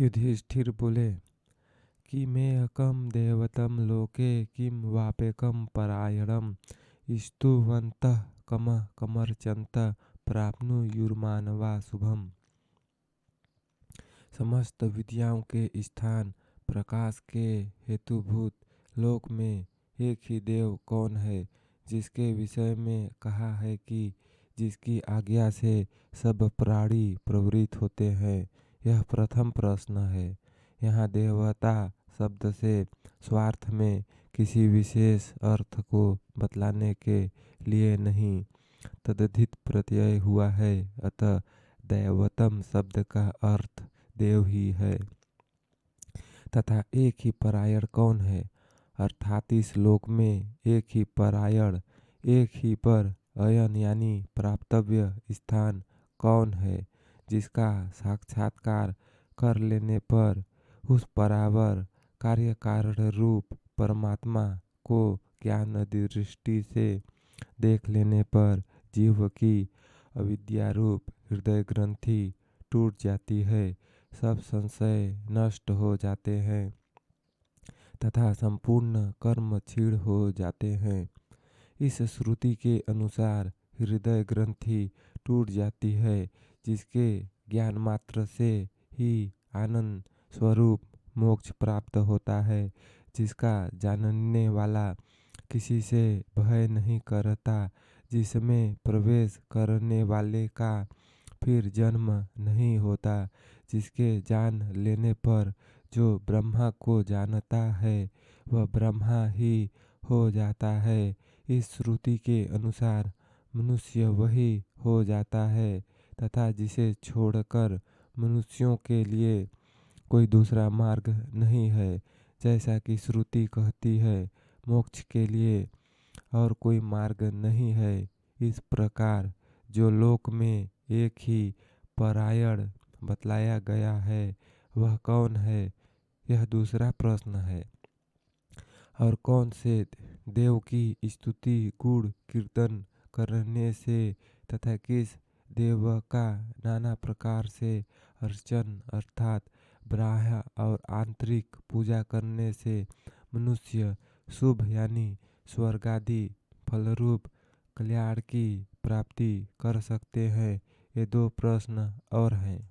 युधिष्ठिर बोले कि मेऽहं दैवतं लोके किं वाप्यकं परायणं स्तुवन्तः कमः कमर्चन्तः प्राप्नुयुर्मानवा शुभम्। समस्त विद्याओं के स्थान प्रकाश के हेतुभूत लोक में एक ही देव कौन है, जिसके विषय में कहा है कि जिसकी आज्ञा से सब प्राणी प्रवृत्त होते हैं। यह प्रथम प्रश्न है। यहाँ देवता शब्द से स्वार्थ में किसी विशेष अर्थ को बतलाने के लिए नहीं तदधित प्रत्यय हुआ है, अतः दैवतम शब्द का अर्थ देव ही है। तथा एक ही परायण कौन है, अर्थात इस लोक में एक ही परायण एक ही पर अयन यानी प्राप्तव्य स्थान कौन है, जिसका साक्षात्कार कर लेने पर उस परावर कार्य कारण रूप परमात्मा को ज्ञान दृष्टि से देख लेने पर जीव की अविद्यारूप हृदय ग्रंथि टूट जाती है, सब संशय नष्ट हो जाते हैं तथा संपूर्ण कर्म क्षीण हो जाते हैं। इस श्रुति के अनुसार हृदय ग्रंथि टूट जाती है, जिसके ज्ञान मात्र से ही आनंद स्वरूप मोक्ष प्राप्त होता है, जिसका जानने वाला किसी से भय नहीं करता, जिसमें प्रवेश करने वाले का फिर जन्म नहीं होता, जिसके जान लेने पर जो ब्रह्मा को जानता है वह ब्रह्मा ही हो जाता है। इस श्रुति के अनुसार मनुष्य वही हो जाता है तथा जिसे छोड़कर मनुष्यों के लिए कोई दूसरा मार्ग नहीं है। जैसा कि श्रुति कहती है मोक्ष के लिए और कोई मार्ग नहीं है, इस प्रकार जो लोक में एक ही परायण बतलाया गया है वह कौन है, यह दूसरा प्रश्न है। और कौन से देव की स्तुति गुण कीर्तन करने से तथा किस देव का नाना प्रकार से अर्चन अर्थात बाह्य और आंतरिक पूजा करने से मनुष्य शुभ यानी स्वर्ग आदि फलरूप कल्याण की प्राप्ति कर सकते हैं, ये दो प्रश्न और हैं।